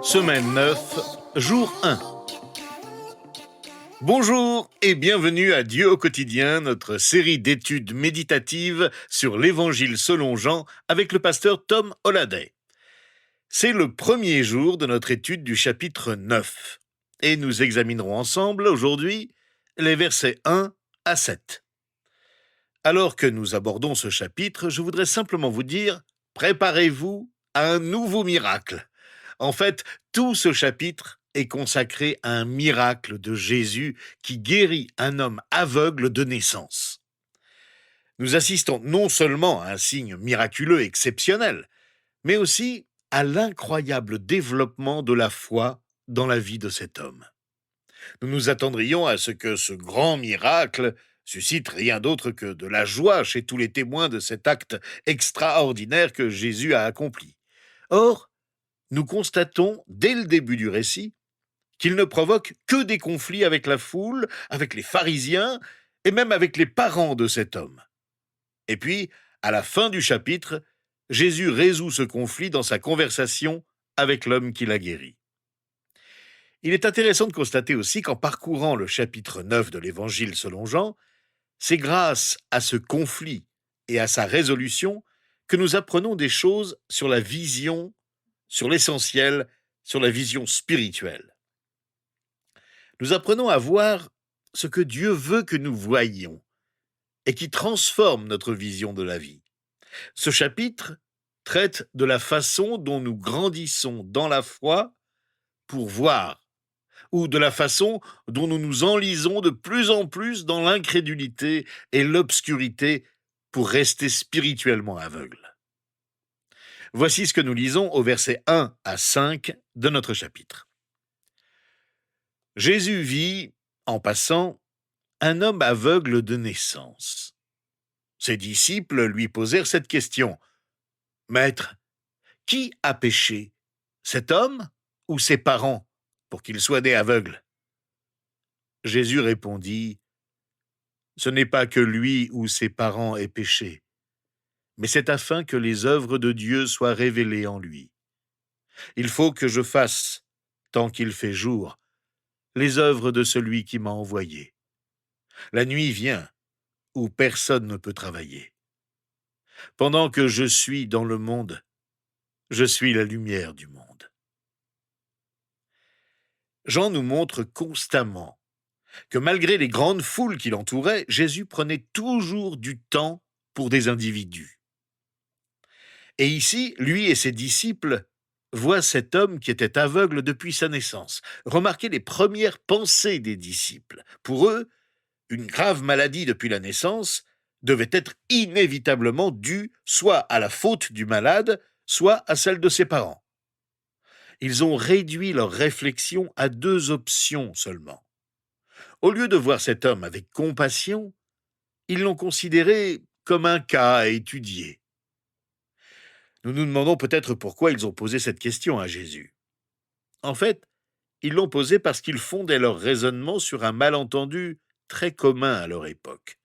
Semaine 9, jour 1. Bonjour et bienvenue à Dieu au quotidien, notre série d'études méditatives sur l'Évangile selon Jean avec le pasteur Tom Holliday. C'est le premier jour de notre étude du chapitre 9 et nous examinerons ensemble aujourd'hui les versets 1 à 7. Alors que nous abordons ce chapitre, je voudrais simplement vous dire, préparez-vous à un nouveau miracle. En fait, tout ce chapitre est consacré à un miracle de Jésus qui guérit un homme aveugle de naissance. Nous assistons non seulement à un signe miraculeux exceptionnel, mais aussi à l'incroyable développement de la foi dans la vie de cet homme. Nous nous attendrions à ce que ce grand miracle suscite rien d'autre que de la joie chez tous les témoins de cet acte extraordinaire que Jésus a accompli. Or, nous constatons, dès le début du récit, qu'il ne provoque que des conflits avec la foule, avec les pharisiens et même avec les parents de cet homme. Et puis, à la fin du chapitre, Jésus résout ce conflit dans sa conversation avec l'homme qui l'a guéri. Il est intéressant de constater aussi qu'en parcourant le chapitre 9 de l'Évangile selon Jean, c'est grâce à ce conflit et à sa résolution que nous apprenons des choses sur la vision, sur l'essentiel, sur la vision spirituelle. Nous apprenons à voir ce que Dieu veut que nous voyions et qui transforme notre vision de la vie. Ce chapitre traite de la façon dont nous grandissons dans la foi pour voir, ou de la façon dont nous nous enlisons de plus en plus dans l'incrédulité et l'obscurité pour rester spirituellement aveugles. Voici ce que nous lisons au verset 1 à 5 de notre chapitre. Jésus vit, en passant, un homme aveugle de naissance. Ses disciples lui posèrent cette question. « Maître, qui a péché, cet homme ou ses parents, pour qu'il soit né aveugle ?» Jésus répondit, « Ce n'est pas que lui ou ses parents aient péché, mais c'est afin que les œuvres de Dieu soient révélées en lui. Il faut que je fasse, tant qu'il fait jour, les œuvres de celui qui m'a envoyé. La nuit vient, où personne ne peut travailler. Pendant que je suis dans le monde, je suis la lumière du monde. » Jean nous montre constamment que malgré les grandes foules qui l'entouraient, Jésus prenait toujours du temps pour des individus. Et ici, lui et ses disciples voient cet homme qui était aveugle depuis sa naissance. Remarquez les premières pensées des disciples. Pour eux, une grave maladie depuis la naissance devait être inévitablement due soit à la faute du malade, soit à celle de ses parents. Ils ont réduit leur réflexion à deux options seulement. Au lieu de voir cet homme avec compassion, ils l'ont considéré comme un cas à étudier. Nous nous demandons peut-être pourquoi ils ont posé cette question à Jésus. En fait, ils l'ont posée parce qu'ils fondaient leur raisonnement sur un malentendu très commun à leur époque.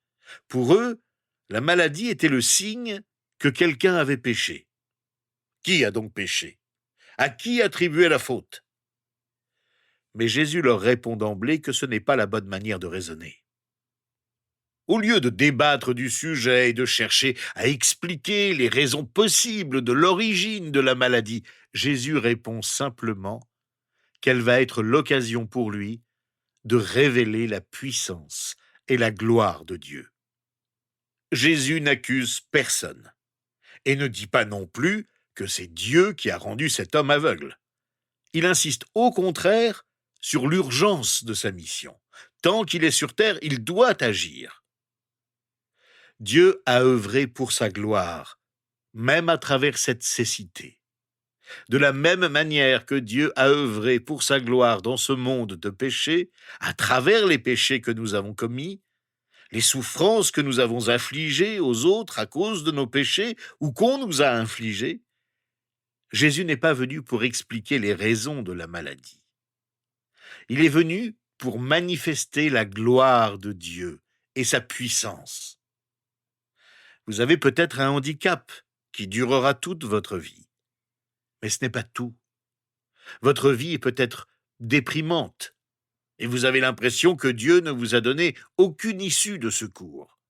Pour eux, la maladie était le signe que quelqu'un avait péché. Qui a donc péché ? À qui attribuer la faute ? Mais Jésus leur répond d'emblée que ce n'est pas la bonne manière de raisonner. Au lieu de débattre du sujet et de chercher à expliquer les raisons possibles de l'origine de la maladie, Jésus répond simplement qu'elle va être l'occasion pour lui de révéler la puissance et la gloire de Dieu. Jésus n'accuse personne et ne dit pas non plus que c'est Dieu qui a rendu cet homme aveugle. Il insiste au contraire sur l'urgence de sa mission. Tant qu'il est sur terre, il doit agir. Dieu a œuvré pour sa gloire, même à travers cette cécité. De la même manière que Dieu a œuvré pour sa gloire dans ce monde de péché, à travers les péchés que nous avons commis, les souffrances que nous avons infligées aux autres à cause de nos péchés ou qu'on nous a infligées, Jésus n'est pas venu pour expliquer les raisons de la maladie. Il est venu pour manifester la gloire de Dieu et sa puissance. Vous avez peut-être un handicap qui durera toute votre vie. Mais ce n'est pas tout. Votre vie est peut-être déprimante et vous avez l'impression que Dieu ne vous a donné aucune issue de secours.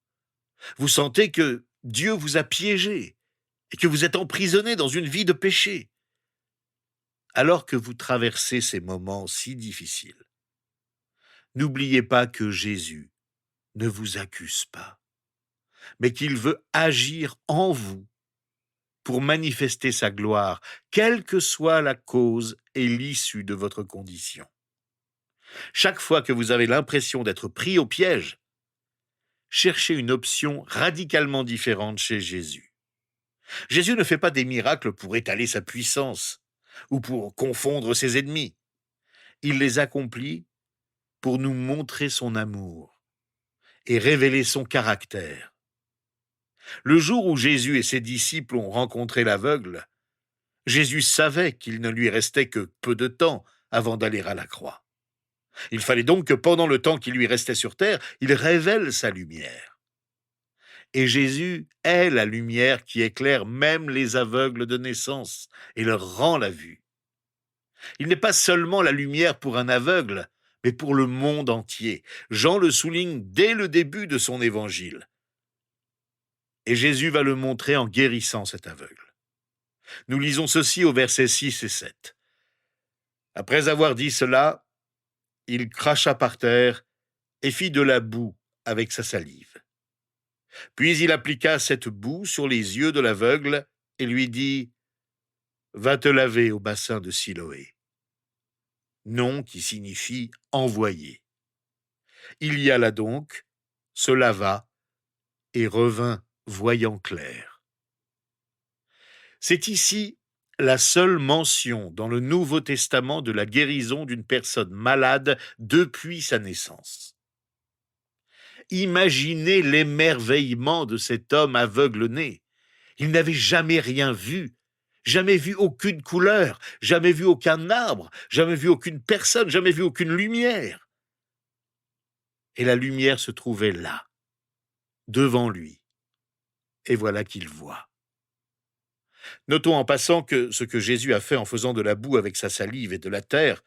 Vous sentez que Dieu vous a piégé et que vous êtes emprisonné dans une vie de péché. Alors que vous traversez ces moments si difficiles, n'oubliez pas que Jésus ne vous accuse pas, mais qu'il veut agir en vous pour manifester sa gloire, quelle que soit la cause et l'issue de votre condition. Chaque fois que vous avez l'impression d'être pris au piège, cherchez une option radicalement différente chez Jésus. Jésus ne fait pas des miracles pour étaler sa puissance ou pour confondre ses ennemis. Il les accomplit pour nous montrer son amour et révéler son caractère. Le jour où Jésus et ses disciples ont rencontré l'aveugle, Jésus savait qu'il ne lui restait que peu de temps avant d'aller à la croix. Il fallait donc que pendant le temps qui lui restait sur terre, il révèle sa lumière. Et Jésus est la lumière qui éclaire même les aveugles de naissance et leur rend la vue. Il n'est pas seulement la lumière pour un aveugle, mais pour le monde entier. Jean le souligne dès le début de son évangile. Et Jésus va le montrer en guérissant cet aveugle. Nous lisons ceci au versets 6 et 7. Après avoir dit cela, il cracha par terre et fit de la boue avec sa salive. Puis il appliqua cette boue sur les yeux de l'aveugle et lui dit « Va te laver au bassin de Siloé », nom qui signifie « envoyé ». Il y alla donc, se lava et revint voyant clair. C'est ici la seule mention dans le Nouveau Testament de la guérison d'une personne malade depuis sa naissance. Imaginez l'émerveillement de cet homme aveugle-né. Il n'avait jamais rien vu, jamais vu aucune couleur, jamais vu aucun arbre, jamais vu aucune personne, jamais vu aucune lumière. Et la lumière se trouvait là, devant lui. Et voilà qu'il voit. Notons en passant que ce que Jésus a fait en faisant de la boue avec sa salive et de la terre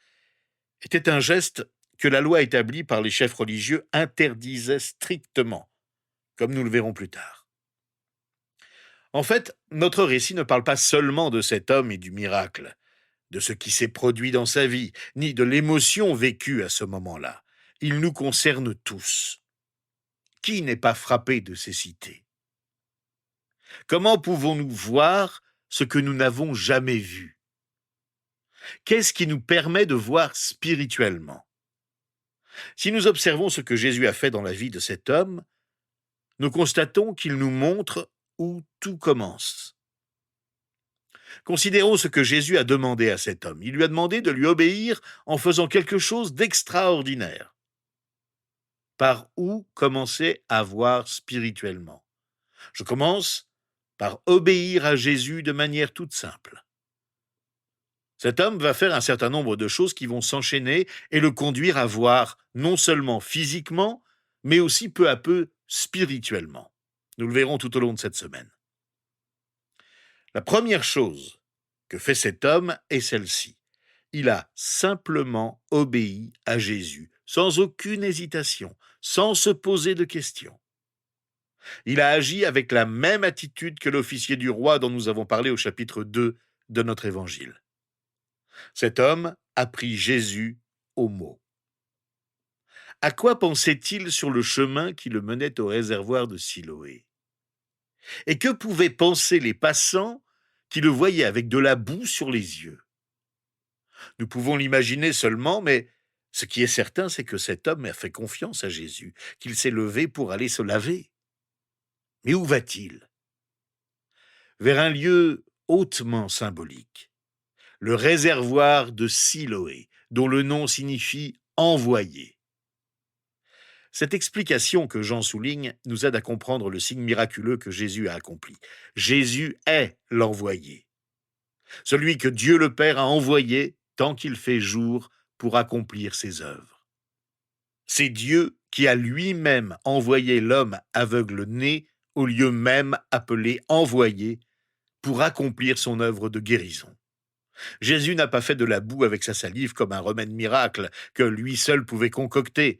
était un geste que la loi établie par les chefs religieux interdisait strictement, comme nous le verrons plus tard. En fait, notre récit ne parle pas seulement de cet homme et du miracle, de ce qui s'est produit dans sa vie, ni de l'émotion vécue à ce moment-là. Il nous concerne tous. Qui n'est pas frappé de ces cités? Comment pouvons-nous voir ce que nous n'avons jamais vu? Qu'est-ce qui nous permet de voir spirituellement? Si nous observons ce que Jésus a fait dans la vie de cet homme, nous constatons qu'il nous montre où tout commence. Considérons ce que Jésus a demandé à cet homme. Il lui a demandé de lui obéir en faisant quelque chose d'extraordinaire. Par où commencer à voir spirituellement? Je commence par obéir à Jésus de manière toute simple. Cet homme va faire un certain nombre de choses qui vont s'enchaîner et le conduire à voir non seulement physiquement, mais aussi peu à peu spirituellement. Nous le verrons tout au long de cette semaine. La première chose que fait cet homme est celle-ci. Il a simplement obéi à Jésus, sans aucune hésitation, sans se poser de questions. Il a agi avec la même attitude que l'officier du roi dont nous avons parlé au chapitre 2 de notre évangile. Cet homme a pris Jésus au mot. À quoi pensait-il sur le chemin qui le menait au réservoir de Siloé? Et que pouvaient penser les passants qui le voyaient avec de la boue sur les yeux? Nous pouvons l'imaginer seulement, mais ce qui est certain, c'est que cet homme a fait confiance à Jésus, qu'il s'est levé pour aller se laver. Mais où va-t-il? Vers un lieu hautement symbolique, le réservoir de Siloé, dont le nom signifie « envoyé ». Cette explication que Jean souligne nous aide à comprendre le signe miraculeux que Jésus a accompli. Jésus est l'envoyé, celui que Dieu le Père a envoyé tant qu'il fait jour pour accomplir ses œuvres. C'est Dieu qui a lui-même envoyé l'homme aveugle-né au lieu même appelé envoyé pour accomplir son œuvre de guérison. Jésus n'a pas fait de la boue avec sa salive comme un remède miracle que lui seul pouvait concocter,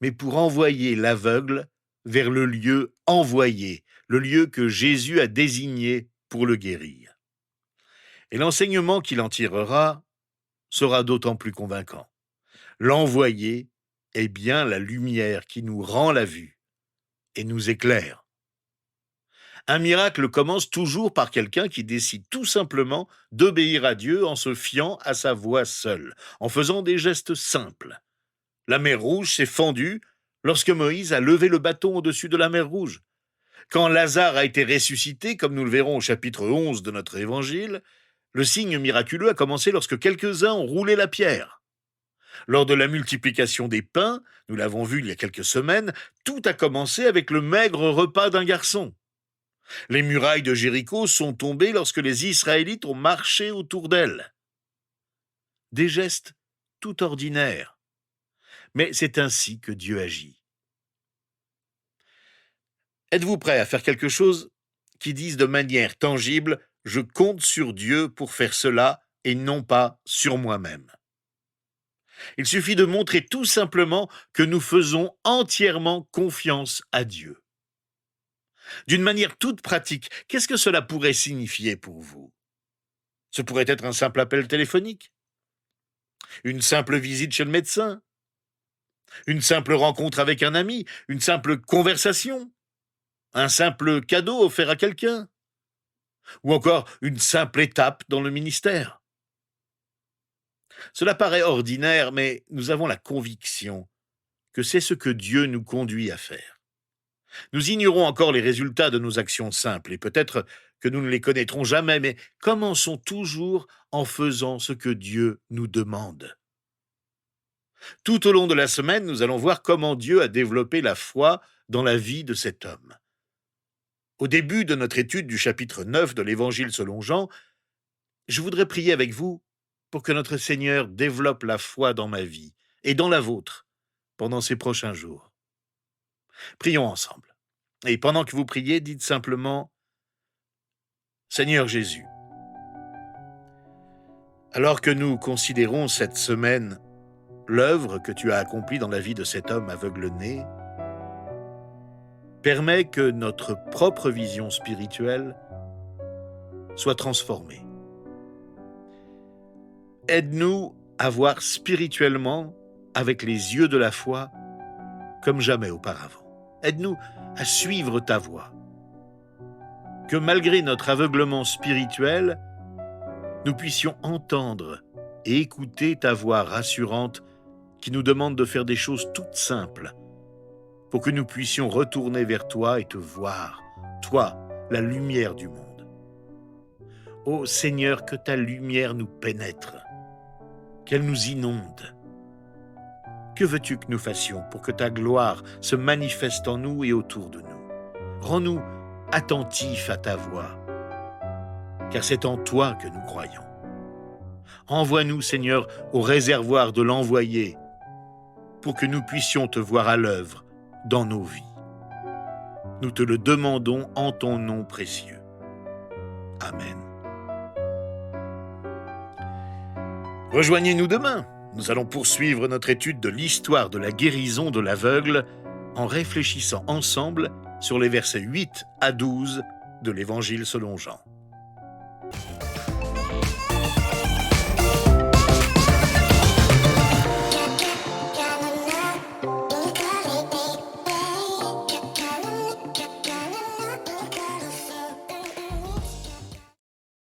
mais pour envoyer l'aveugle vers le lieu envoyé, le lieu que Jésus a désigné pour le guérir. Et l'enseignement qu'il en tirera sera d'autant plus convaincant. L'envoyé est bien la lumière qui nous rend la vue et nous éclaire. Un miracle commence toujours par quelqu'un qui décide tout simplement d'obéir à Dieu en se fiant à sa voix seule, en faisant des gestes simples. La mer Rouge s'est fendue lorsque Moïse a levé le bâton au-dessus de la mer Rouge. Quand Lazare a été ressuscité, comme nous le verrons au chapitre 11 de notre évangile, le signe miraculeux a commencé lorsque quelques-uns ont roulé la pierre. Lors de la multiplication des pains, nous l'avons vu il y a quelques semaines, tout a commencé avec le maigre repas d'un garçon. Les murailles de Jéricho sont tombées lorsque les Israélites ont marché autour d'elles. Des gestes tout ordinaires. Mais c'est ainsi que Dieu agit. Êtes-vous prêt à faire quelque chose qui dise de manière tangible « Je compte sur Dieu pour faire cela et non pas sur moi-même ». Il suffit de montrer tout simplement que nous faisons entièrement confiance à Dieu. D'une manière toute pratique, qu'est-ce que cela pourrait signifier pour vous? Ce pourrait être un simple appel téléphonique, une simple visite chez le médecin, une simple rencontre avec un ami, une simple conversation, un simple cadeau offert à quelqu'un, ou encore une simple étape dans le ministère. Cela paraît ordinaire, mais nous avons la conviction que c'est ce que Dieu nous conduit à faire. Nous ignorons encore les résultats de nos actions simples, et peut-être que nous ne les connaîtrons jamais, mais commençons toujours en faisant ce que Dieu nous demande. Tout au long de la semaine, nous allons voir comment Dieu a développé la foi dans la vie de cet homme. Au début de notre étude du chapitre 9 de l'Évangile selon Jean, je voudrais prier avec vous pour que notre Seigneur développe la foi dans ma vie et dans la vôtre pendant ces prochains jours. Prions ensemble. Et pendant que vous priez, dites simplement « Seigneur Jésus, alors que nous considérons cette semaine l'œuvre que tu as accomplie dans la vie de cet homme aveugle-né, permets que notre propre vision spirituelle soit transformée. Aide-nous à voir spirituellement avec les yeux de la foi comme jamais auparavant. Aide-nous à suivre ta voie. Que malgré notre aveuglement spirituel, nous puissions entendre et écouter ta voix rassurante qui nous demande de faire des choses toutes simples pour que nous puissions retourner vers toi et te voir, toi, la lumière du monde. Ô Seigneur, que ta lumière nous pénètre, qu'elle nous inonde. Que veux-tu que nous fassions pour que ta gloire se manifeste en nous et autour de nous? Rends-nous attentifs à ta voix, car c'est en toi que nous croyons. Envoie-nous, Seigneur, au réservoir de l'envoyé, pour que nous puissions te voir à l'œuvre dans nos vies. Nous te le demandons en ton nom précieux. Amen. Rejoignez-nous demain. Nous allons poursuivre notre étude de l'histoire de la guérison de l'aveugle en réfléchissant ensemble sur les versets 8 à 12 de l'Évangile selon Jean.